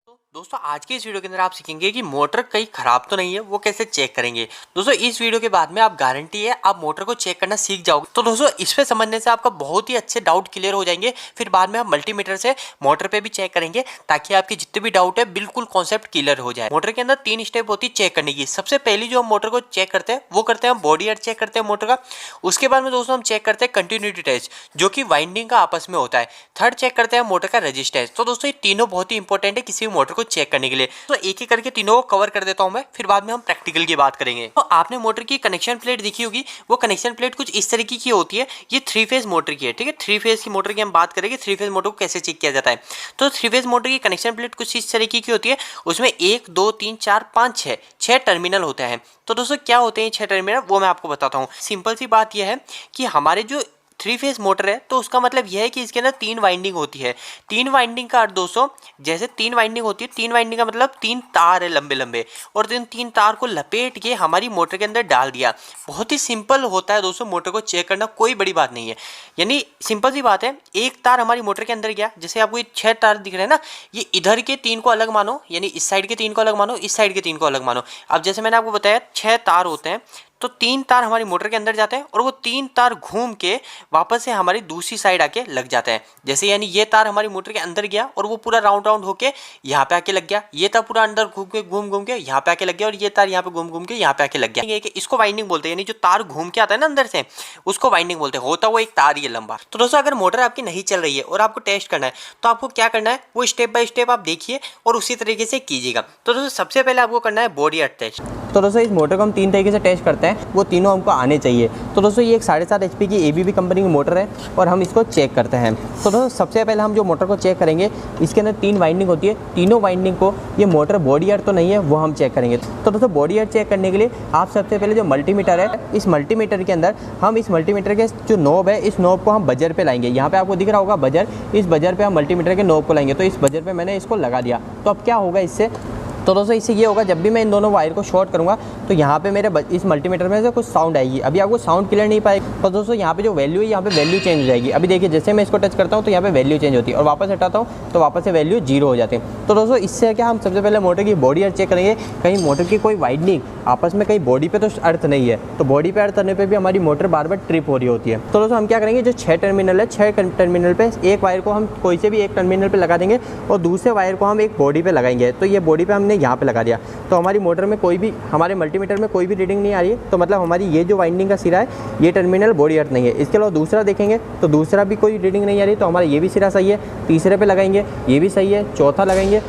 तो दोस्तों आज की इस वीडियो के अंदर आप सीखेंगे कि मोटर कहीं खराब तो नहीं है, वो कैसे चेक करेंगे। दोस्तों इस वीडियो के बाद में आप गारंटी है आप मोटर को चेक करना सीख जाओगे। तो दोस्तों इस पे समझने से आपका बहुत ही अच्छे डाउट क्लियर हो जाएंगे। फिर बाद में आप मल्टीमीटर से मोटर पे भी चेक करेंगे ताकि आपके जितने भी डाउट है बिल्कुल कॉन्सेप्ट क्लियर हो जाए। मोटर के अंदर 3 स्टेप होती है चेक करने की। सबसे पहली जो हम मोटर को चेक करते हैं वो करते हैं हम बॉडी एयर चेक करते हैं मोटर का। उसके बाद में दोस्तों हम चेक करते हैं कंटिन्यूटी टेस्ट जो कि वाइंडिंग का आपस में होता है। थर्ड चेक करते हैं मोटर का रेजिस्टेंस। तो दोस्तों ये तीनों बहुत ही इंपॉर्टेंट है किसी भी मोटर को चेक करने के लिए। तो एक एक करके तीनों को कवर कर देता हूं मैं, फिर बाद में हम प्रैक्टिकल की बात करेंगे। तो आपने मोटर की कनेक्शन प्लेट देखी होगी, वो कनेक्शन प्लेट कुछ इस तरीके की होती है। ये 3 फेज मोटर की है, ठीक है। 3 फेज की मोटर की हम बात करेंगे, 3 फेज मोटर को कैसे चेक किया जाता है। तो 3 फेज मोटर की कनेक्शन प्लेट कुछ इस तरीके की होती है। उसमें 1 2 3 4 5 6 टर्मिनल होते हैं। तो दोस्तों क्या होते हैं 6 टर्मिनल, वो मैं आपको बताता हूँ। सिंपल सी बात यह है कि हमारे जो 3 फेज मोटर है तो उसका मतलब यह है कि इसके अंदर 3 वाइंडिंग होती है। 3 वाइंडिंग का अर्थ दोस्तों, जैसे 3 वाइंडिंग होती है, 3 वाइंडिंग का मतलब 3 तार है लंबे लंबे, और इन 3 तार को लपेट के हमारी मोटर के अंदर डाल दिया। बहुत ही सिंपल होता है दोस्तों मोटर को चेक करना, कोई बड़ी बात नहीं है। यानी सिंपल सी बात है, एक तार हमारी मोटर के अंदर गया, जैसे आपको ये 6 तार दिख रहे हैं ना, ये इधर के 3 को अलग मानो, यानी इस साइड के 3 को अलग मानो, इस साइड के 3 को अलग मानो। अब जैसे मैंने आपको बताया 6 तार होते हैं, तो 3 तार हमारी मोटर के अंदर जाते हैं और वो 3 तार घूम के वापस से हमारी दूसरी साइड आके लग जाते हैं। जैसे यानी ये तार हमारी मोटर के अंदर गया और वो पूरा राउंड राउंड होके यहाँ पे आके लग गया, ये तार पूरा अंदर घूम घूम के यहाँ पे आके लग गया, और ये तार यहाँ पे घूम घूम के यहाँ पे आके लग गया। इसको वाइंडिंग बोलते हैं, यानी जो तार घूम के आता है ना अंदर से, उसको वाइंडिंग बोलते हैं। होता वो एक तार ही है लंबा। तो दोस्तों अगर मोटर आपकी नहीं चल रही है और आपको टेस्ट करना है तो आपको क्या करना है, वो स्टेप बाय स्टेप आप देखिए और उसी तरीके से कीजिएगा। तो दोस्तों सबसे पहले आपको करना है बॉडी एयर टेस्ट। तो दोस्तों इस मोटर को हम 3 तरीके से टेस्ट करते हैं, वो तीनों हमको आने चाहिए। तो दोस्तों ये एक 7.5 HP की ABB कंपनी की मोटर है और हम इसको चेक करते हैं। तो दोस्तों सबसे पहले हम जो मोटर को चेक करेंगे, इसके अंदर 3 वाइंडिंग होती है। तीनों वाइंडिंग को ये मोटर बॉडी एयर तो नहीं है वो हम चेक करेंगे। तो दोस्तों बॉडी एयर चेक करने के लिए आप सबसे पहले जो मल्टीमीटर है, इस मल्टीमीटर के अंदर हम इस मल्टीमीटर के जो नॉब है, इस नॉब को हम बजर पे लाएंगे। यहाँ पे आपको दिख रहा होगा बजर, इस बजर पे हम मल्टीमीटर के नॉब को लाएंगे। तो इस बजर पे मैंने इसको लगा दिया। तो अब क्या होगा इससे, तो दोस्तों इससे ये होगा, जब भी मैं इन दोनों वायर को शॉर्ट करूँगा तो यहाँ पे मेरे इस मल्टीमीटर में से कुछ साउंड आएगी। अभी आपको साउंड क्लियर नहीं पाएगा, तो दोस्तों यहाँ पे जो वैल्यू है, यहाँ पे वैल्यू चेंज हो जाएगी। अभी देखिए जैसे मैं इसको टच करता हूँ तो यहाँ पे वैल्यू चेंज होती है, और वापस हटाता हूँ तो वापस से वैल्यू 0 हो जाती है। तो दोस्तों इससे क्या, हम सबसे पहले मोटर की बॉडी एयर चेक करेंगे, कहीं मोटर की कोई वाइंडिंग आपस में कहीं बॉडी पे तो अर्थ नहीं है। तो बॉडी पे अर्थ करने पे भी हमारी मोटर बार बार ट्रिप हो रही होती है। तो दोस्तों हम क्या करेंगे, जो 6 टर्मिनल है, 6 टर्मिनल पे एक वायर को हम कोई से भी एक टर्मिनल पे लगा देंगे और दूसरे वायर को हम एक बॉडी पे लगाएंगे। तो ये बॉडी पे हमने यहाँ पे लगा दिया, तो हमारी मोटर में कोई भी, हमारे मल्टीमीटर में कोई भी रीडिंग नहीं आ रही है। तो मतलब हमारी ये जो वाइंडिंग का सिरा है, ये टर्मिनल बॉडी अर्थ नहीं है। इसके अलावा दूसरा देखेंगे तो दूसरा भी कोई रीडिंग नहीं आ रही, तो हमारा ये भी सिरा सही है। तीसरे पे लगाएंगे, ये भी सही है। चौथा लगाएंगे,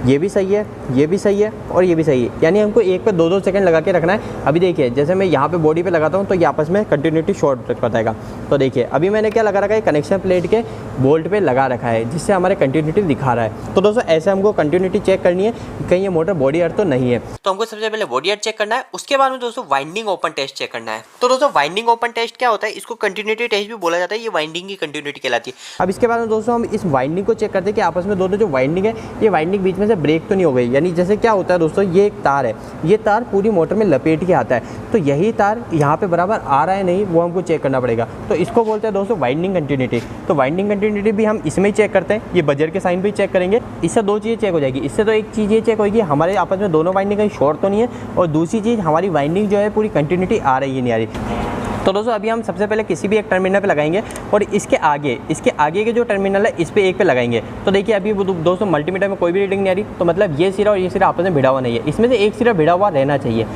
ये भी सही है, ये भी सही है और ये भी सही है। यानी हमको एक पे 2-2 सेकंड लगा के रखना है। अभी देखिए जैसे मैं यहाँ पे बॉडी पे लगाता हूँ तो ये आपस में कंटिन्यूटी शॉर्ट बताएगा। तो देखिए अभी मैंने क्या लगा रखा है, कनेक्शन प्लेट के बोल्ट पे लगा रखा है, जिससे हमारे कंटिन्यूटी दिखा रहा है। तो दोस्तों ऐसे हमको कंटिन्यूटी चेक करनी है, कहीं ये मोटर बॉडी अर्थ तो नहीं है। तो हमको सबसे पहले बॉडी एयर चेक करना है, उसके बाद में दोस्तों वाइंडिंग ओपन टेस्ट चेक करना है। तो दोस्तों वाइंडिंग ओपन टेस्ट क्या होता है, इसको कंटिन्यूटी टेस्ट भी बोला जाता है, ये वाइंडिंग की कंटिन्यूटी कहलाती है। अब इसके बाद में दोस्तों हम इस वाइंडिंग को चेक करते हैं कि आपस में दोनों जो वाइंडिंग है, ये वाइंडिंग बीच में से ब्रेक तो नहीं हो गई। यानी जैसे क्या होता है दोस्तों, ये एक तार है, ये तार पूरी मोटर में लपेट के आता है, तो यही तार यहाँ पे बराबर आ रहा है नहीं, वो हमको चेक करना पड़ेगा। तो इसको बोलते हैं दोस्तों वाइंडिंग कंटिन्यूटी। तो वाइंडिंग कंटिन्यूटी भी हम इसमें ही चेक करते हैं, ये बजर के साइन भी चेक करेंगे। इससे 2 चीज़ें चेक हो जाएगी। इससे तो एक चीज़ ये चेक होगी, हमारे आपस में दोनों वाइंडिंग कहीं शॉर्ट तो नहीं है, और दूसरी चीज़ हमारी वाइंडिंग जो है पूरी कंटिन्यूटी आ रही है नहीं आ रही। तो दोस्तों अभी हम सबसे पहले किसी भी एक टर्मिनल पे लगाएंगे और इसके आगे के जो टर्मिनल है इस पे एक पे लगाएंगे। तो देखिए अभी दोस्तों मल्टीमीटर में कोई भी रीडिंग नहीं आ रही, तो मतलब ये सिरा और ये सिरा आपस में भिड़ा हुआ नहीं है। इसमें से एक सिरा भिड़ा हुआ रहना चाहिए।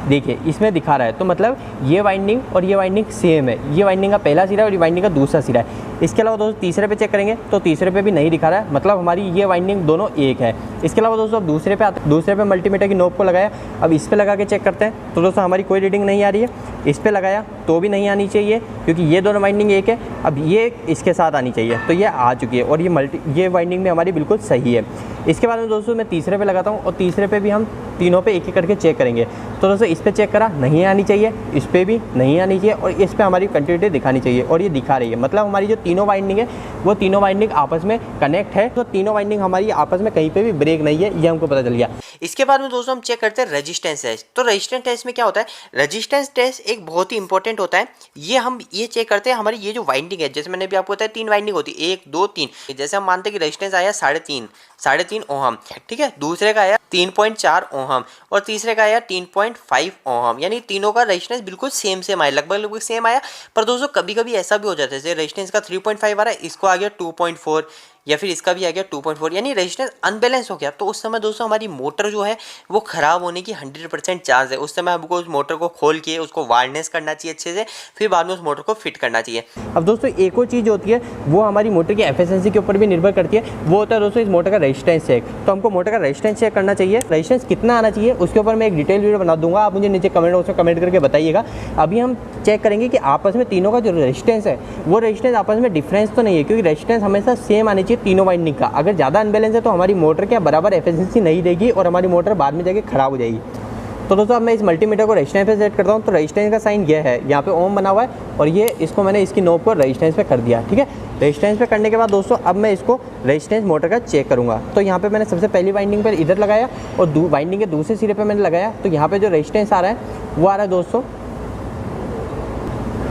देखिए इसमें दिखा रहा है, तो मतलब ये वाइंडिंग और ये वाइंडिंग सेम है। ये वाइंडिंग का पहला सिरा है और ये वाइंडिंग का दूसरा सिरा है। इसके अलावा दोस्तों तीसरे पे चेक करेंगे तो तीसरे पे भी नहीं दिखा रहा है, मतलब हमारी ये वाइंडिंग दोनों एक है। इसके अलावा दोस्तों अब दूसरे पे आते हैं, दूसरे पे मल्टीमीटर की नोब को लगाया, अब इस पे लगा के चेक करते हैं। तो दोस्तों हमारी कोई रीडिंग नहीं आ रही है। इस पे लगाया तो भी नहीं आनी चाहिए, क्योंकि ये दोनों वाइंडिंग एक है। अब ये इसके साथ आनी चाहिए, तो ये आ चुकी है और ये वाइंडिंग भी हमारी बिल्कुल सही है। इसके बाद में दोस्तों मैं तीसरे पे लगाता हूँ और तीसरे पे भी हम तीनों पे एक एक करके चेक करेंगे। तो दोस्तों इस पे चेक करा, नहीं आनी चाहिए, इस पे भी नहीं आनी चाहिए और इस पे हमारी कंटिन्यूटी दिखानी चाहिए और ये दिखा रही है। मतलब हमारी जो तीनों वाइंडिंग है वो तीनों वाइंडिंग आपस में कनेक्ट है, तो तीनों वाइंडिंग हमारी आपस में कहीं पे भी ब्रेक नहीं है, ये हमको पता चल गया। इसके बाद में दोस्तों हम चेक करते हैं रेजिस्टेंस टेस्ट। तो रेजिस्टेंस टेस्ट में क्या होता है, रेजिस्टेंस टेस्ट एक बहुत ही इंपॉर्टेंट होता है। ये हम ये चेक करते हैं हमारी ये जो वाइंडिंग है, जैसे मैंने भी आपको बताया 3 वाइंडिंग होती है, 1 2 3। जैसे हम मानते हैं कि रेजिस्टेंस आया 3.5 ओहम, ठीक है, दूसरे का आया 3.4 ओहम और तीसरे का आया 3.5 ओहम, यानी तीनों का रेजिस्टेंस बिल्कुल सेम आया, लगभग सेम आया। पर दोस्तों कभी कभी ऐसा भी हो जाता है, जैसे रेजिस्टेंस का 3.5 आ रहा है, इसको आ गया 2.4 या फिर इसका भी आ गया 2.4, यानी रेजिस्टेंस अनबैलेंस हो गया। तो उस समय दोस्तों हमारी मोटर जो है वो ख़राब होने की 100% चांस है। उस समय हमको उस मोटर को खोल के उसको वायरनेस करना चाहिए अच्छे से, फिर बाद में उस मोटर को फिट करना चाहिए। अब दोस्तों एक और चीज़ होती है वो हमारी मोटर की एफिशिएंसी के ऊपर भी निर्भर करती है, वो होता है दोस्तों इस मोटर का रेजिस्टेंस चेक। तो हमको मोटर का रेजिस्टेंस चेक करना चाहिए, रेजिस्टेंस कितना आना चाहिए उसके ऊपर मैं एक डिटेल वीडियो बना दूंगा, आप मुझे नीचे कमेंट बॉक्स में कमेंट करके बताइएगा। अभी हम चेक करेंगे कि आपस में तीनों का जो रेजिस्टेंस है वो रेजिस्टेंस आपस में डिफरेंस तो नहीं है, क्योंकि रेजिस्टेंस हमेशा सेम आनी चाहिए तीनों वाइंडिंग का। अगर ज़्यादा अनबैलेंस है तो हमारी मोटर क्या बराबर एफिशिएंसी नहीं देगी और हमारी मोटर बाद में जाके खराब हो जाएगी। तो दोस्तों अब मैं इस मल्टीमीटर को रेजिस्टेंस पे सेट करता हूँ। तो रेजिस्टेंस का साइन ये है, यहाँ पे ओम बना हुआ है और ये इसको मैंने इसकी नोब को रेजिस्टेंस पे कर दिया, ठीक है। रेजिस्टेंस पे करने के बाद दोस्तों अब मैं इसको रेजिस्टेंस मोटर का चेक करूँगा। तो यहाँ पे मैंने सबसे पहली वाइंडिंग पर इधर लगाया और वाइंडिंग के दूसरे सिरे पर मैंने लगाया। तो यहाँ पर जो रेजिस्टेंस आ रहा है वो आ रहा है दोस्तों,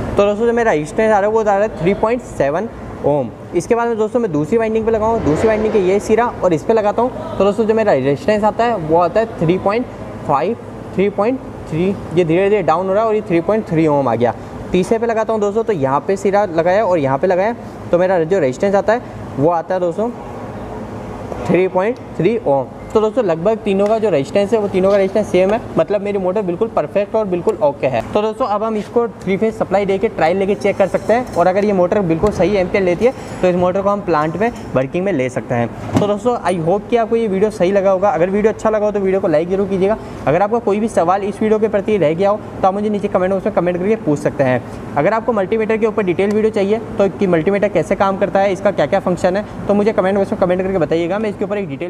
तो दोस्तों जो मेरा रेजिस्टेंस आ रहा है वो आ रहा है 3.7 ओम। इसके बाद में दोस्तों मैं दूसरी वाइंडिंग पे लगाऊँ, दूसरी वाइंडिंग के ये सिरा और इस पे लगाता हूँ। तो दोस्तों जो मेरा रेजिस्टेंस आता है वो आता है 3.5, 3.3, ये धीरे धीरे डाउन हो रहा है और ये 3.3 ओम आ गया। तीसरे पे लगाता हूँ दोस्तों, तो यहाँ पे सिरा लगाया और यहाँ पे लगाया, तो मेरा जो रेजिस्टेंस आता है वो आता है दोस्तों 3.3 ओम। तो दोस्तों लगभग तीनों का जो रेजिस्टेंस है वो तीनों का रेजिस्टेंस सेम है, मतलब मेरी मोटर बिल्कुल परफेक्ट और बिल्कुल ओके है। तो दोस्तों अब हम इसको 3 फेज सप्लाई देके ट्रायल लेके चेक कर सकते हैं और अगर ये मोटर बिल्कुल सही एम्पियर लेती है तो इस मोटर को हम प्लांट में वर्किंग में ले सकते हैं। तो दोस्तों आई होप कि आपको ये वीडियो सही लगा होगा। अगर वीडियो अच्छा लगा हो तो वीडियो को लाइक जरूर कीजिएगा। अगर आपका कोई भी सवाल इस वीडियो के प्रति रह गया हो तो आप मुझे नीचे कमेंट बॉक्स में कमेंट करके पूछ सकते हैं। अगर आपको मल्टीमीटर के ऊपर डिटेल वीडियो चाहिए तो कि मल्टीमीटर कैसे काम करता है, इसका क्या क्या फंक्शन है, तो मुझे कमेंट बॉक्स में कमेंट करके बताइएगा, मैं इसके ऊपर एक डिटेल